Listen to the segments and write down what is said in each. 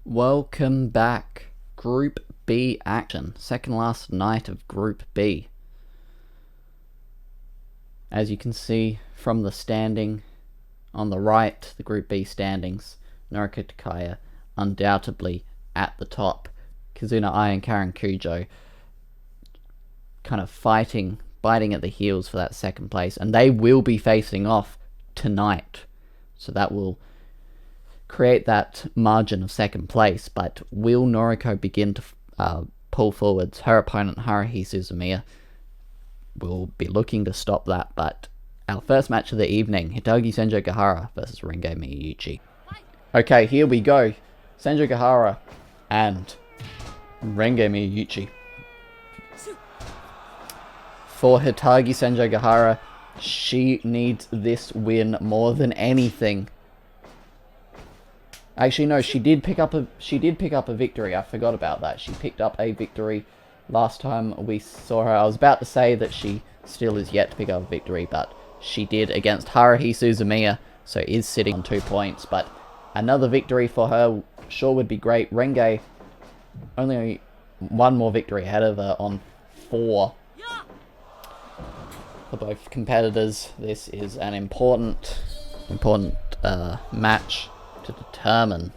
Welcome back. Group B action. Second last night of Group B. As you can see from the standing on the right, the Group B standings, Noriko Takaya undoubtedly at the top. Kizunai and Karen Cujo kind of biting at the heels for that second place, and they will be facing off tonight. So that will create that margin of second place, but will Noriko begin to pull forwards? Her opponent, Haruhi Suzumiya, will be looking to stop that, but our first match of the evening, Hitagi Senjukahara versus Renge Miyuchi. Okay, here we go. Senjukahara and Renge Miyuchi. For Hitagi Senjukahara, she needs this win more than anything. Actually, no, she did pick up a victory. I forgot about that. She picked up a victory last time we saw her. I was about to say that she still is yet to pick up a victory, but she did against Haruhi Suzumiya, so is sitting on 2 points. But another victory for her sure would be great. Renge only one more victory ahead of her on 4. For both competitors, this is an important match to determine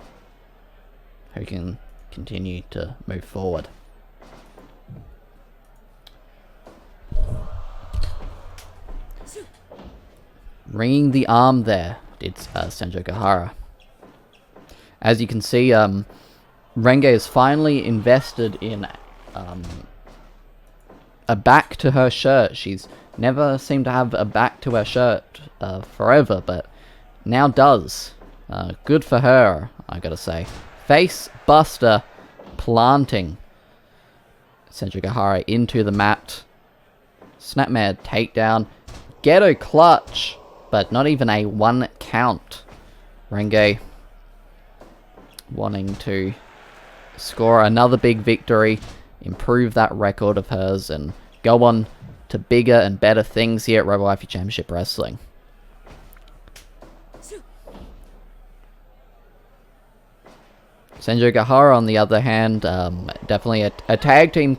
who can continue to move forward. Ringing the arm there did Senjukahara. As you can see, Renge is finally invested in a back to her shirt. She's never seemed to have a back to her shirt forever, but now does. Good for her, I gotta say. Face buster planting Senjukahara into the mat. Snapmare takedown. Ghetto clutch, but not even a 1 count. Renge wanting to score another big victory, improve that record of hers, and go on to bigger and better things here at RWCW Championship Wrestling. Senjukahara, on the other hand, definitely a tag team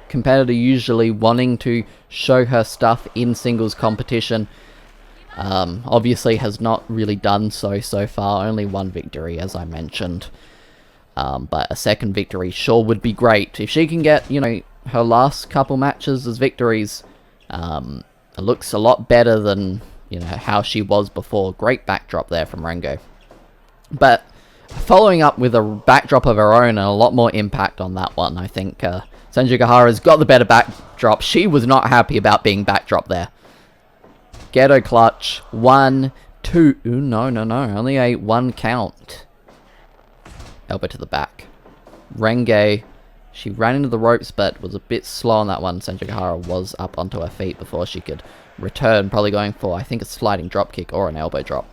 competitor, usually wanting to show her stuff in singles competition. Obviously has not really done so far. Only 1 victory, as I mentioned. But a second victory sure would be great. If she can get, her last couple matches as victories, it looks a lot better than, how she was before. Great backdrop there from Renge. But following up with a backdrop of her own and a lot more impact on that one, I think Senjukahara's got the better backdrop. She was not happy about being backdrop there. Ghetto clutch. 1, 2. Ooh, no. Only a 1 count. Elbow to the back. Renge, she ran into the ropes but was a bit slow on that one. Senjukahara was up onto her feet before she could return, probably going for, I think, a sliding drop kick or an elbow drop.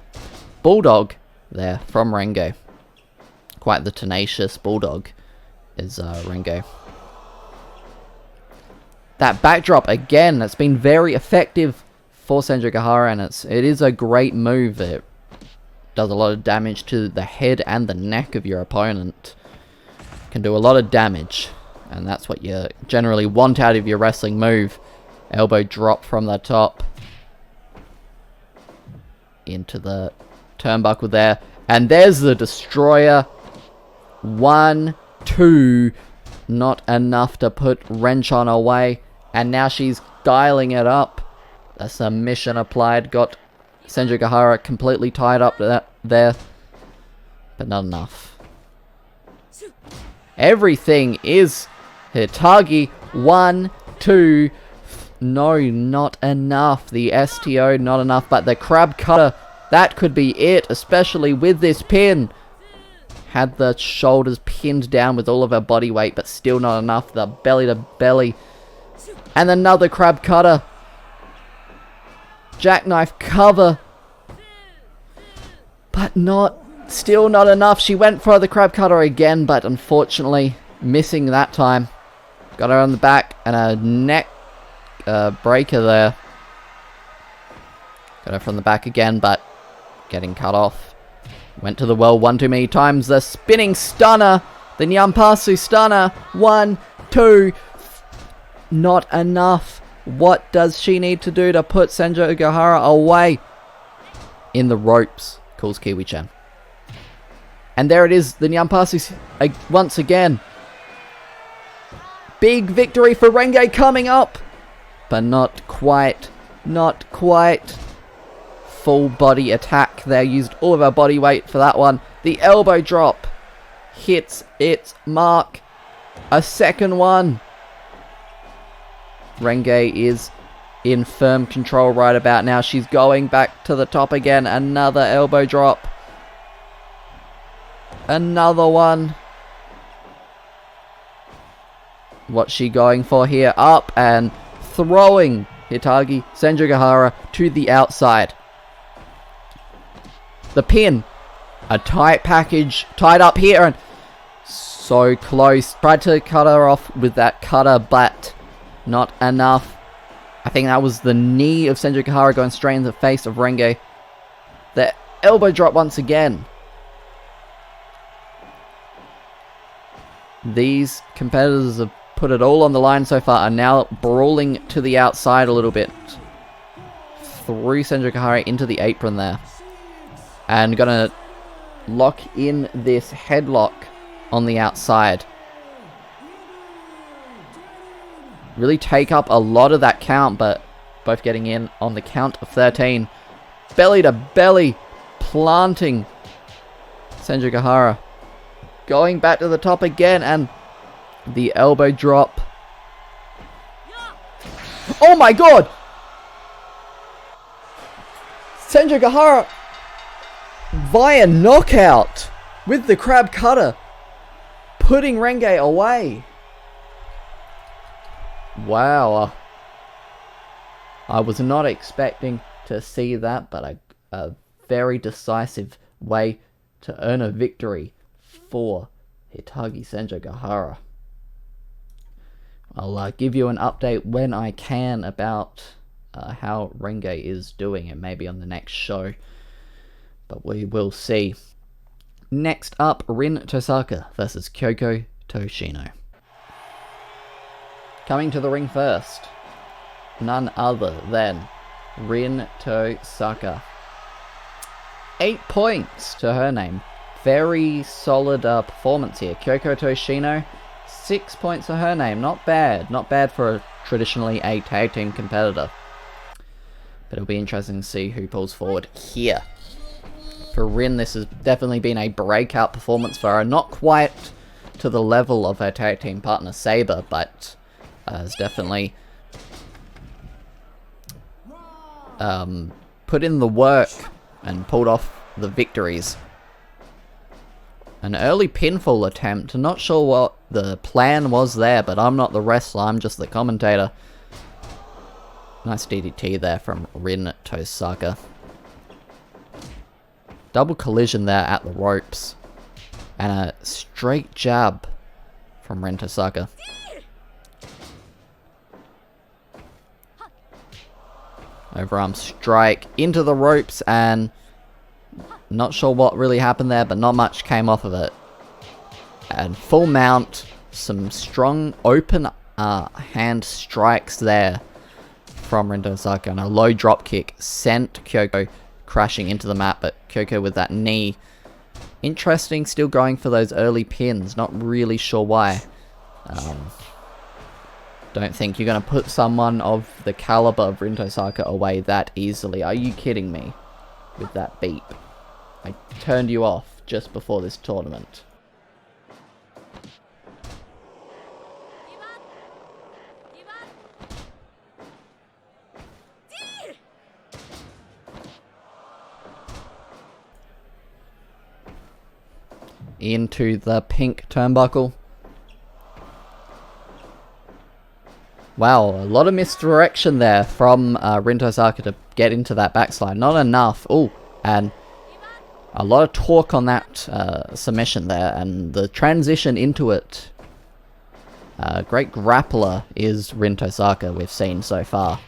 Bulldog there from Renge. Quite the tenacious bulldog is Renge. That backdrop again, it's been very effective for Senjukahara, and it is a great move. It does a lot of damage to the head and the neck of your opponent. Can do a lot of damage, and that's what you generally want out of your wrestling move. Elbow drop from the top into the turnbuckle there, and there's the destroyer. 1, 2, not enough to put wrench on away, and now she's dialing it up. A submission applied, got Senjukahara completely tied up there, but not enough. Everything is Hitagi. 1, 2, no, not enough. The STO, not enough, but the crab cutter, that could be it, especially with this pin. Had the shoulders pinned down with all of her body weight, but still not enough. The belly to belly. And another crab cutter. Jackknife cover. But still not enough. She went for the crab cutter again, but unfortunately missing that time. Got her on the back and a neck breaker there. Got her from the back again, but getting cut off. Went to the well one too many times. The spinning stunner. The Nyampasu stunner. 1, 2. Not enough. What does she need to do to put Senjukahara away? In the ropes, calls Kiwi-chan. And there it is. The Nyampasu once again. Big victory for Renge coming up. But not quite. Not quite. Full body attack there. Used all of our body weight for that one. The elbow drop hits its mark. A second one. Renge is in firm control right about now. She's going back to the top again. Another elbow drop. Another one. What's she going for here? Up and throwing Hitagi Senjukahara to the outside. The pin. A tight package tied up here and so close. Tried to cut her off with that cutter, but not enough. I think that was the knee of Senjukahara going straight in the face of Renge. The elbow drop once again. These competitors have put it all on the line so far, are now brawling to the outside a little bit. Threw Senjukahara into the apron there. And gonna lock in this headlock on the outside. Really take up a lot of that count, but both getting in on the count of 13. Belly to belly, planting Senjukahara. Going back to the top again, and the elbow drop. Oh my god! Senjukahara via knockout with the crab cutter, putting Renge away. Wow. I was not expecting to see that, but a very decisive way to earn a victory for Hitagi Senjukahara. I'll give you an update when I can about how Renge is doing, and maybe on the next show. But we will see. Next up, Rin Tosaka versus Kyoko Toshino. Coming to the ring first, none other than Rin Tosaka. 8 points to her name. Very solid performance here. Kyoko Toshino, 6 points to her name. Not bad. Not bad for traditionally a tag team competitor. But it'll be interesting to see who pulls forward here. For Rin, this has definitely been a breakout performance for her. Not quite to the level of her tag team partner Saber, but has definitely put in the work and pulled off the victories. An early pinfall attempt. Not sure what the plan was there, but I'm not the wrestler, I'm just the commentator. Nice DDT there from Rin Tosaka. Double collision there at the ropes. And a straight jab from Rin Tosaka. Overarm strike into the ropes, and not sure what really happened there, but not much came off of it. And full mount, some strong open hand strikes there from Rin Tosaka, and a low drop kick sent Kyoko crashing into the mat, but Kyoko with that knee. Interesting, still going for those early pins, not really sure why. Don't think you're going to put someone of the caliber of Rin Tosaka away that easily. Are you kidding me with that beep? I turned you off just before this tournament. Into the pink turnbuckle. Wow, a lot of misdirection there from Rin Tosaka to get into that backslide. Not enough. Oh, and a lot of torque on that submission there, and the transition into it. Great grappler is Rin Tosaka we've seen so far.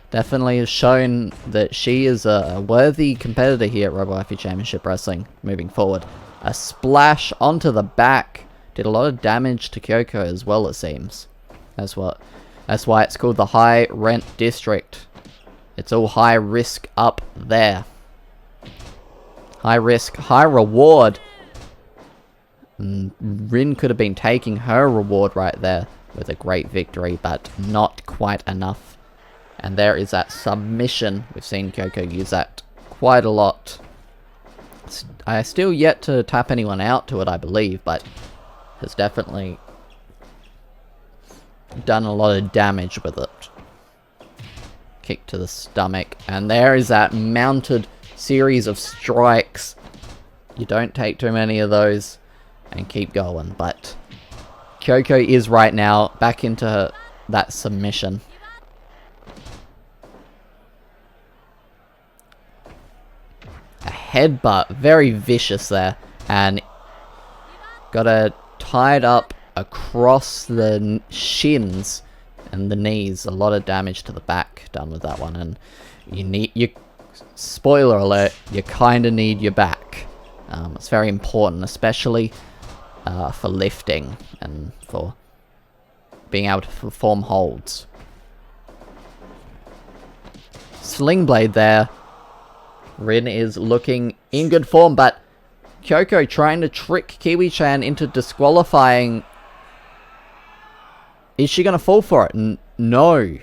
Definitely has shown that she is a worthy competitor here at RWCW Championship Wrestling moving forward. A splash onto the back did a lot of damage to Kyoko as well, it seems. That's why it's called the High Rent District. It's all high risk up there. High risk, high reward. Rin could have been taking her reward right there with a great victory, but not quite enough. And there is that submission. We've seen Kyoko use that quite a lot. I still yet to tap anyone out to it, I believe, but has definitely done a lot of damage with it. Kick to the stomach, and there is that mounted series of strikes. You don't take too many of those and keep going, but Kyoko is right now back into that submission. A headbutt, very vicious there, and got her tied up across the shins and the knees. A lot of damage to the back done with that one, and spoiler alert, you kind of need your back. It's very important, especially for lifting and for being able to perform holds. Sling blade there. Rin is looking in good form, but Kyoko trying to trick Kiwi-chan into disqualifying. Is she going to fall for it? No.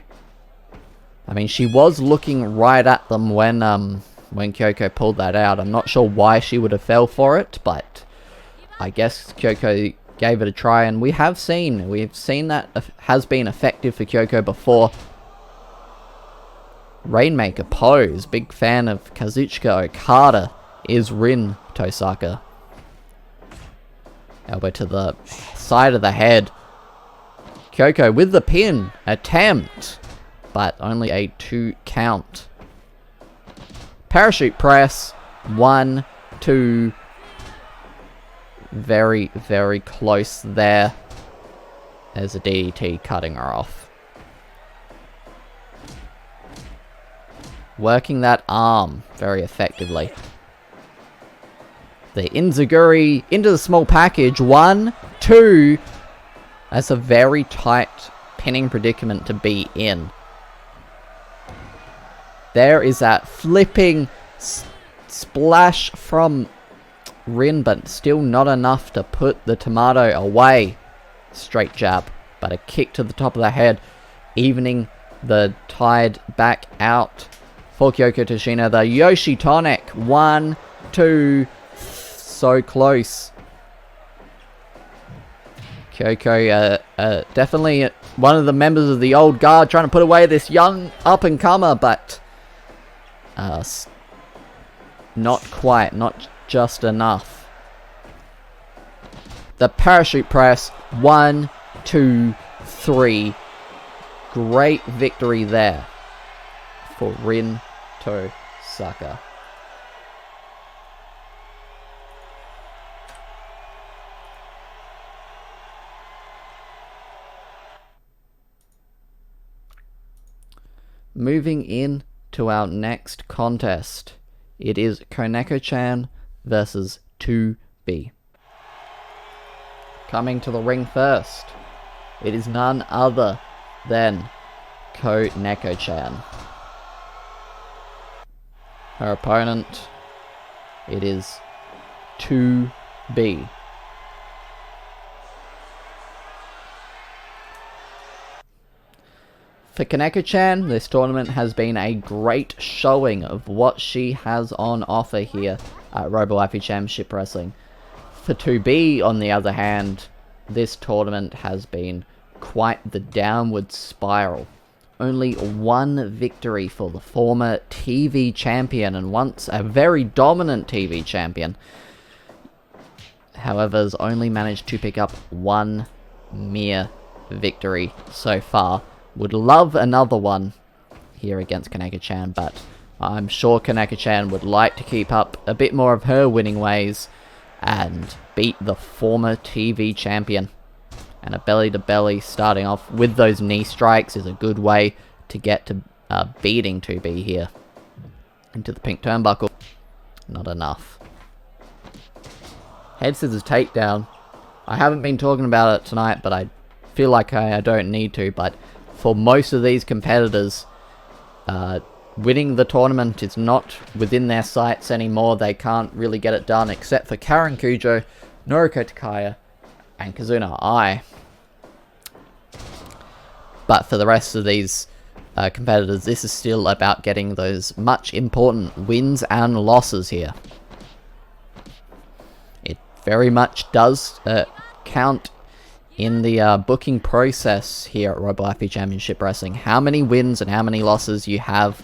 I mean, she was looking right at them when Kyoko pulled that out. I'm not sure why she would have fell for it, but I guess Kyoko gave it a try, and we've seen that has been effective for Kyoko before. Rainmaker pose, big fan of Kazuchika Okada, is Rin Tosaka. Elbow to the side of the head. Kyoko with the pin attempt, but only a 2 count. Parachute press, 1, 2. Very, very close there. There's a DDT cutting her off. Working that arm very effectively. The Inzaguri into the small package. 1, 2. That's a very tight pinning predicament to be in. There is that flipping splash from Rin, but still not enough to put the tomato away. Straight jab, but a kick to the top of the head, evening the tide back out. For Kyoko Toshino, the Yoshi Tonic. 1, 2. So close. Kyoko, definitely one of the members of the old guard trying to put away this young up-and-comer, but not quite, not just enough. The parachute press. 1, 2, 3. Great victory there for Rin Tosaka. Moving in to our next contest. It is Konekichan versus 2B. Coming to the ring first, it is none other than Konekichan. Her opponent, it is 2B. For Kanekachan, this tournament has been a great showing of what she has on offer here at RWCW Championship Wrestling. For 2B, on the other hand, this tournament has been quite the downward spiral. Only 1 victory for the former TV champion, and once a very dominant TV champion. However, has only managed to pick up 1 mere victory so far. Would love another one here against Kanekachan, but I'm sure Kanekachan would like to keep up a bit more of her winning ways and beat the former TV champion. And a belly-to-belly starting off with those knee strikes is a good way to get to beating 2B here into the pink turnbuckle. Not enough. Head scissors takedown. I haven't been talking about it tonight, but I feel like I don't need to. But for most of these competitors, winning the tournament is not within their sights anymore. They can't really get it done, except for Karen Cujo, Noriko Takaya, and Kizunai. But for the rest of these competitors, this is still about getting those much important wins and losses here. It very much does count in the booking process here at RWCW Championship Wrestling. How many wins and how many losses you have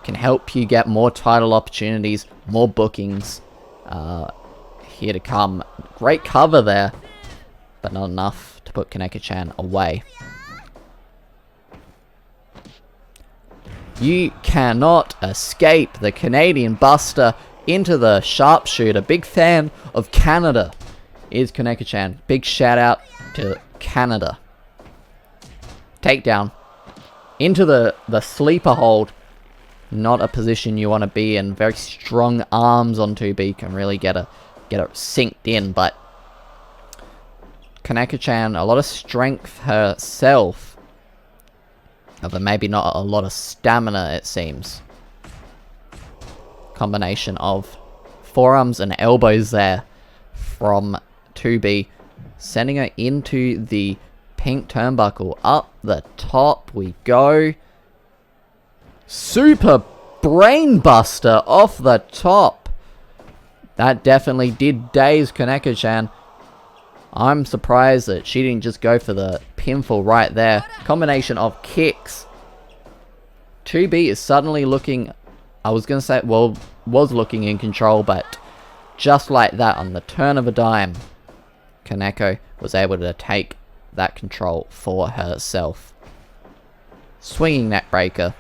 can help you get more title opportunities, more bookings here to come. Great cover there, but not enough to put Kanekachan away. You cannot escape the Canadian Buster into the sharpshooter. Big fan of Canada is Konekichan. Big shout out to Canada. Takedown. Into the sleeper hold. Not a position you want to be in. Very strong arms on 2B can really get it synced in, but Kanekachan, a lot of strength herself, but maybe not a lot of stamina, it seems. Combination of forearms and elbows there from 2B, sending her into the pink turnbuckle. Up the top we go. Super brainbuster off the top. That definitely did daze Kanekachan. I'm surprised that she didn't just go for the pinfall right there. Combination of kicks. 2B is suddenly looking, I was going to say, well, was looking in control, but just like that, on the turn of a dime, Kaneko was able to take that control for herself. Swinging neck breaker.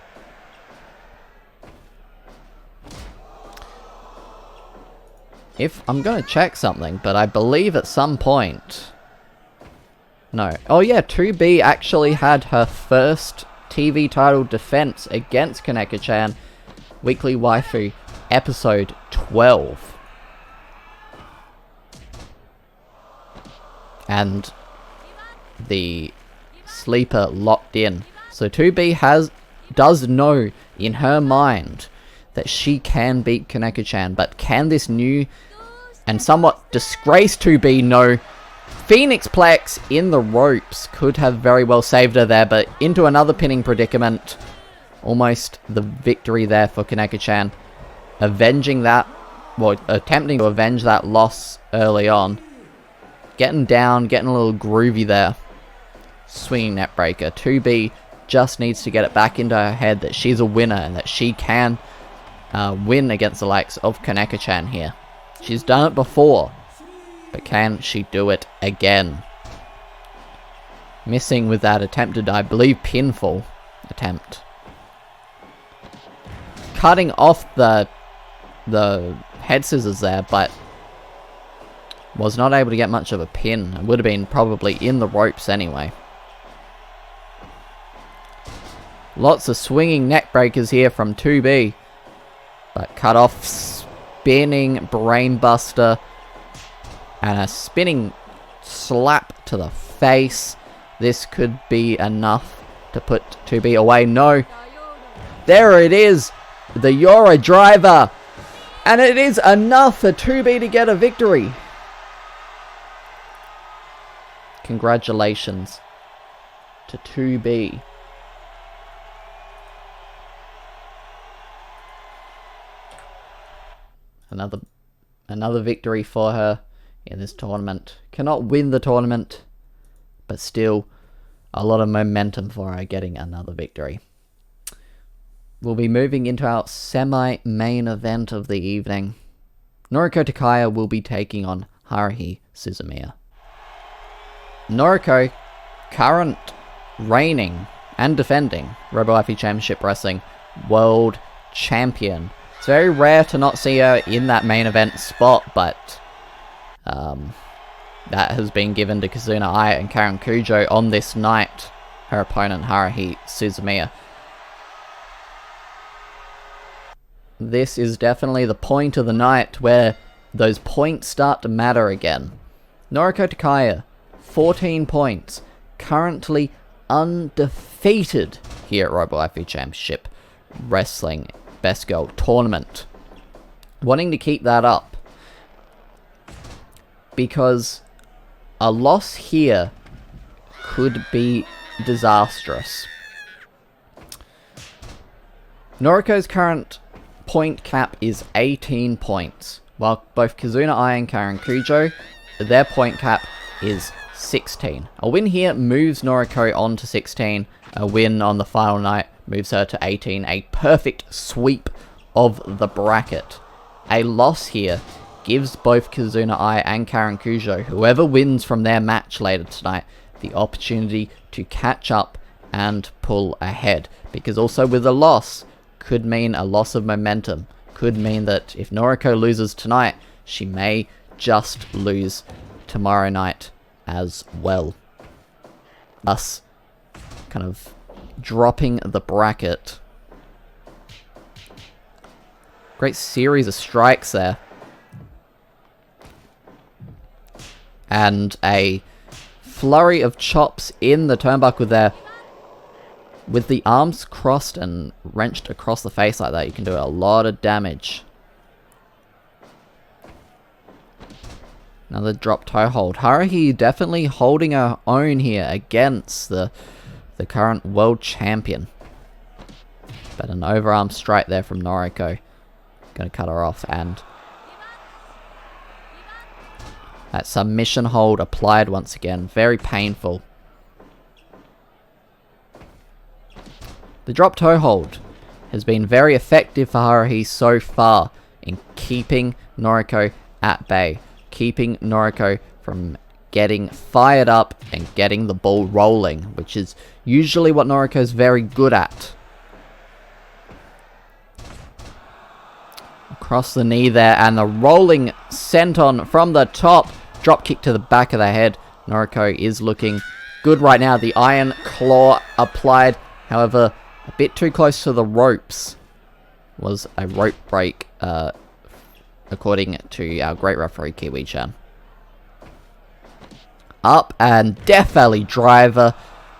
If I'm going to check something, but I believe at some point... No. Oh yeah, 2B actually had her first TV title defense against Kanekachan. Weekly Waifu, episode 12. And the sleeper locked in. So 2B does know in her mind that she can beat Kanekachan, but can this new and somewhat disgraced 2B know? Phoenix Plex in the ropes could have very well saved her there, but into another pinning predicament. Almost the victory there for Kanekachan. Avenging that, well, attempting to avenge that loss early on. Getting down, getting a little groovy there. Swinging net breaker. 2B just needs to get it back into her head that she's a winner and that she can win against the likes of Kanekachan here. She's done it before, but can she do it again? Missing with that attempted, I believe, pinfall attempt. Cutting off the head scissors there, but was not able to get much of a pin. It would have been probably in the ropes anyway. Lots of swinging neck breakers here from 2B. But cut off, spinning brainbuster, and a spinning slap to the face. This could be enough to put 2B away. No. There it is. The Yora driver. And it is enough for 2B to get a victory. Congratulations to 2B. Another victory for her in this tournament. Cannot win the tournament, but still a lot of momentum for her getting another victory. We'll be moving into our semi-main event of the evening. Noriko Takaya will be taking on Haruhi Suzumiya. Noriko, current reigning and defending RWCW Championship Wrestling World Champion. It's very rare to not see her in that main event spot, but that has been given to Kizunai and Karen Cujo on this night. Her opponent, Haruhi Suzumiya. this is definitely the point of the night where those points start to matter again. Noriko Takaya, 14 points, currently undefeated here at RWCW Championship Wrestling Best Girl Tournament. Wanting to keep that up, because a loss here could be disastrous. Noriko's current point cap is 18 points, while both Kizunai and Karen Cujo, their point cap is 16. A win here moves Noriko on to 16. A win on the final night moves her to 18. A perfect sweep of the bracket. A loss here gives both Kizunai and Karen Cujo, whoever wins from their match later tonight, the opportunity to catch up and pull ahead. Because also with a loss, could mean a loss of momentum. Could mean that if Noriko loses tonight, she may just lose tomorrow night as well. Thus, kind of dropping the bracket. Great series of strikes there. And a flurry of chops in the turnbuckle there. With the arms crossed and wrenched across the face like that, you can do a lot of damage. Another drop toe hold. Haruhi definitely holding her own here against the current world champion. But an overarm strike there from Noriko. Gonna cut her off, and that submission hold applied once again. Very painful. The drop toe hold has been very effective for Haruhi so far in keeping Noriko at bay. Keeping Noriko from getting fired up and getting the ball rolling, which is usually what Noriko is very good at. Across the knee there, and the rolling senton from the top. Drop kick to the back of the head. Noriko is looking good right now. The iron claw applied, however, a bit too close to the ropes. Was a rope break, according to our great referee, Kiwi-chan. Up and Death Valley driver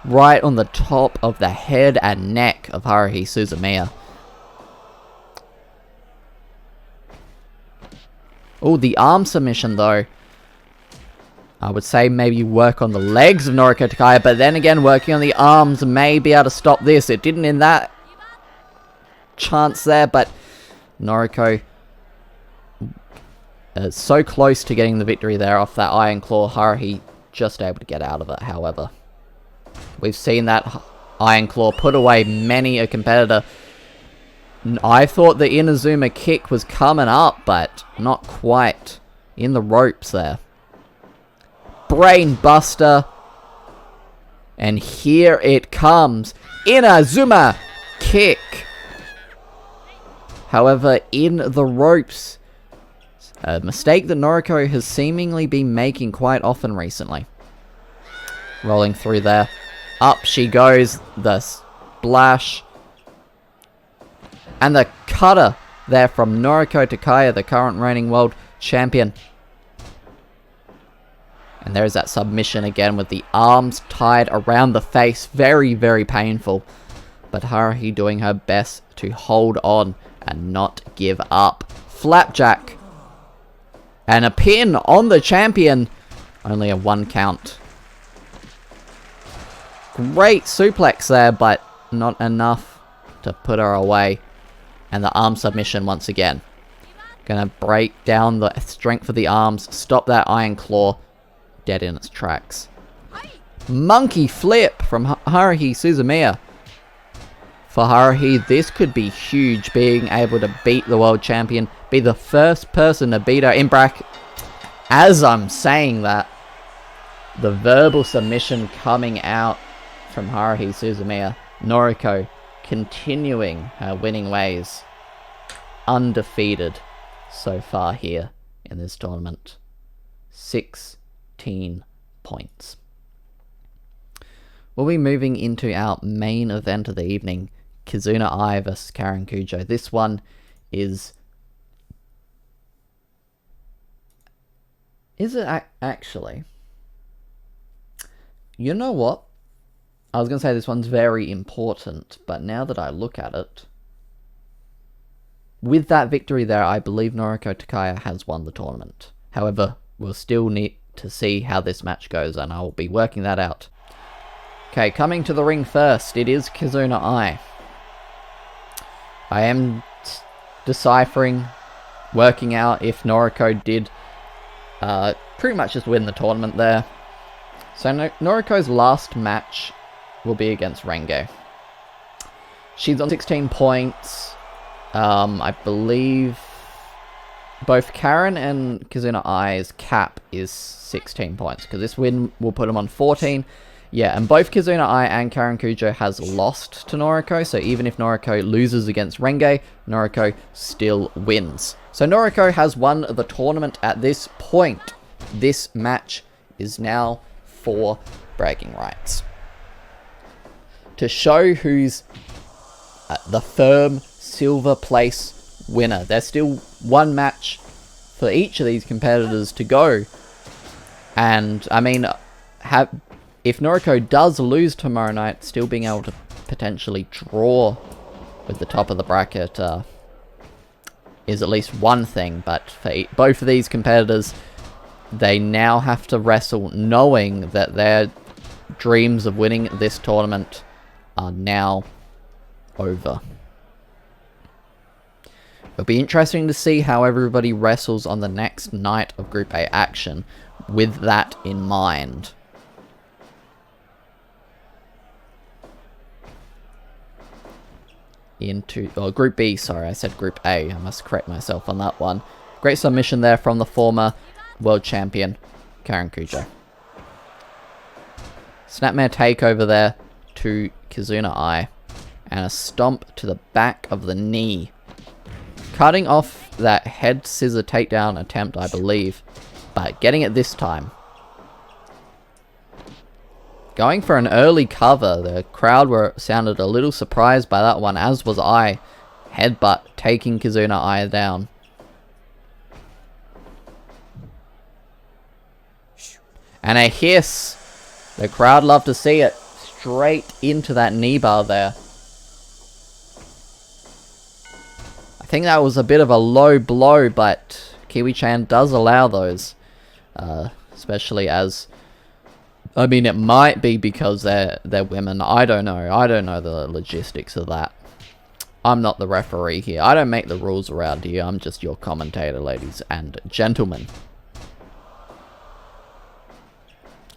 right on the top of the head and neck of Haruhi Suzumiya. Oh, the arm submission though. I would say maybe work on the legs of Noriko Takaya, but then again, working on the arms may be able to stop this. It didn't in that chance there, but Noriko so close to getting the victory there off that Iron Claw. Haruhi just able to get out of it, however. We've seen that Iron Claw put away many a competitor. I thought the Inazuma kick was coming up, but not quite. In the ropes there. Brain buster. And here it comes. Inazuma kick. However, in the ropes. A mistake that Noriko has seemingly been making quite often recently. Rolling through there. Up she goes. The splash. And the cutter there from Noriko Takaya, the current reigning world champion. And there's that submission again with the arms tied around the face. Very, very painful. But Haruhi doing her best to hold on and not give up. Flapjack. And a pin on the champion. Only a 1 count. Great suplex there, but not enough to put her away. And the arm submission once again. Gonna break down the strength of the arms. Stop that Iron Claw. Dead in its tracks. Monkey flip from Haruhi Suzumiya. For Haruhi, this could be huge, being able to beat the world champion. Be the first person to beat her in bracket. As I'm saying that, the verbal submission coming out from Haruhi Suzumiya. Noriko continuing her winning ways. Undefeated so far here in this tournament. 16 points. We'll be moving into our main event of the evening. Kizunai versus Karen Cujo. This one is... Is it actually? You know what? I was going to say this one's very important, but now that I look at it... With that victory there, I believe Noriko Takaya has won the tournament. However, we'll still need to see how this match goes, and I will be working that out. Okay, coming to the ring first, it is Kizunai. I am deciphering, working out if Noriko did pretty much just win the tournament there. So Noriko's last match will be against Renge. She's on 16 points. I believe both Karen and Kizunai's cap is 16 points, because this win will put them on 14. Yeah, and both Kizunai and Karen Cujo has lost to Noriko, so even if Noriko loses against Renge, Noriko still wins. So Noriko has won the tournament at this point. This match is now for bragging rights. To show who's the firm silver place winner. There's still one match for each of these competitors to go. And, I mean, if Noriko does lose tomorrow night, still being able to potentially draw with the top of the bracket is at least one thing. But for both of these competitors, they now have to wrestle knowing that their dreams of winning this tournament are now over. It'll be interesting to see how everybody wrestles on the next night of Group A action with that in mind. Group B, sorry, I said Group A. I must correct myself on that one. Great submission there from the former world champion, Karen Cujo. Snapmare takeover there to Kizunai. And a stomp to the back of the knee. Cutting off that head scissor takedown attempt, I believe. But getting it this time. Going for an early cover. The crowd sounded a little surprised by that one, as was I. Headbutt taking Kizunai down. And a hiss. The crowd love to see it. Straight into that knee bar there. I think that was a bit of a low blow, but Kiwi-chan does allow those. Especially as... I mean, it might be because they're women. I don't know. I don't know the logistics of that. I'm not the referee here. I don't make the rules around here. I'm just your commentator, ladies and gentlemen.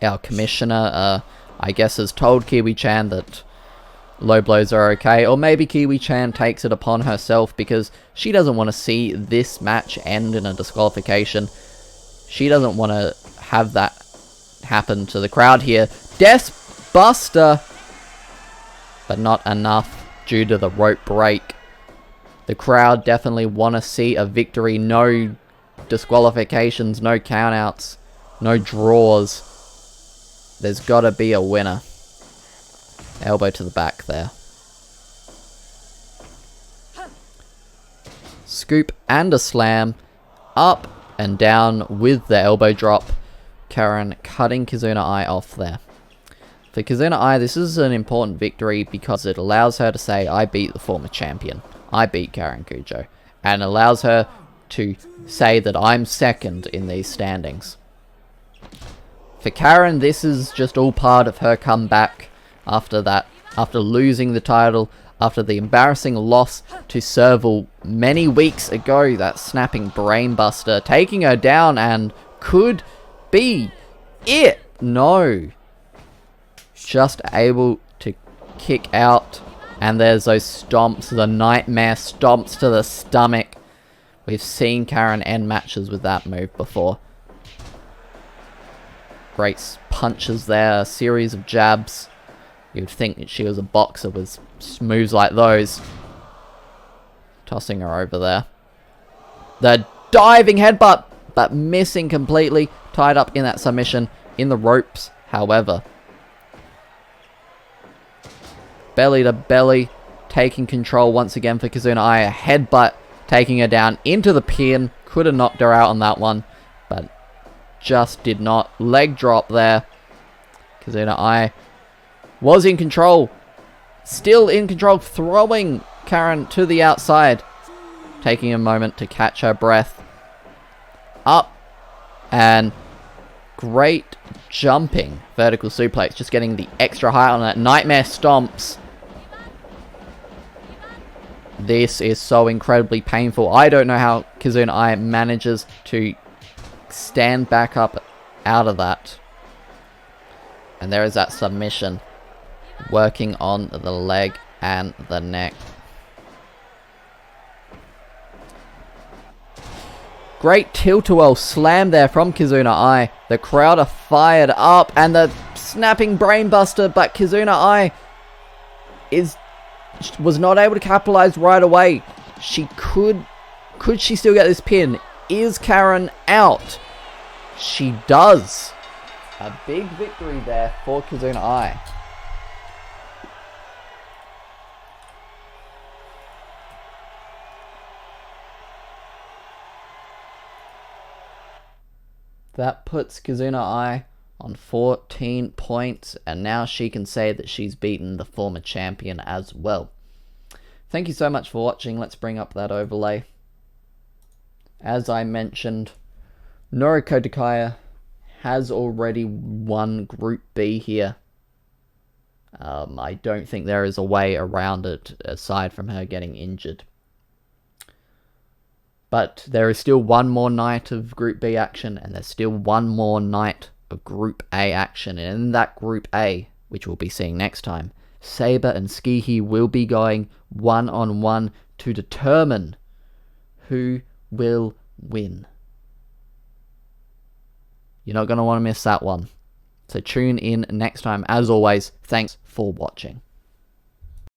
Our commissioner, I guess, has told Kiwi-chan that low blows are okay. Or maybe Kiwi-chan takes it upon herself because she doesn't want to see this match end in a disqualification. She doesn't want to have that happen to the crowd here. Death Buster! But not enough due to the rope break. The crowd definitely want to see a victory. No disqualifications, no countouts, no draws. There's got to be a winner. Elbow to the back there. Scoop and a slam. Up and down with the elbow drop. Karen cutting Kizunai off there. For Kizunai, this is an important victory because it allows her to say, I beat the former champion. I beat Karen Cujo. And allows her to say that I'm second in these standings. For Karen, this is just all part of her comeback after that, after losing the title, after the embarrassing loss to Serval many weeks ago, that snapping brainbuster, taking her down and could be it. No. Just able to kick out, and there's those stomps, the nightmare stomps to the stomach. We've seen Karen end matches with that move before. Great punches there, a series of jabs. You'd think that she was a boxer with moves like those. Tossing her over there. The diving headbutt, but missing completely. Tied up in that submission in the ropes, however. Belly to belly, taking control once again for Kizunai. A headbutt taking her down into the pin. Could have knocked her out on that one, but just did not. Leg drop there. Kizunai was in control. Still in control, throwing Karen to the outside. Taking a moment to catch her breath. Up. And great jumping vertical suplex. Just getting the extra height on it. Nightmare stomps. This is so incredibly painful. I don't know how Kizunai manages to stand back up out of that. And there is that submission. Working on the leg and the neck. Great tilt-a-whirl slam there from Kizunai. The crowd are fired up. And the snapping brainbuster. But Kizunai was not able to capitalize right away. She could she still get this pin? Is Karen out? She does. A big victory there for Kizunai. That puts Kizunai on 14 points, and now she can say that she's beaten the former champion as well. Thank you so much for watching. Let's bring up that overlay. As I mentioned, Noriko Takaya has already won Group B here. I don't think there is a way around it aside from her getting injured. But there is still one more night of Group B action, and there's still one more night of Group A action. And in that Group A, which we'll be seeing next time, Saber and Skihi will be going one-on-one to determine who will win. You're not going to want to miss that one. So tune in next time. As always, thanks for watching.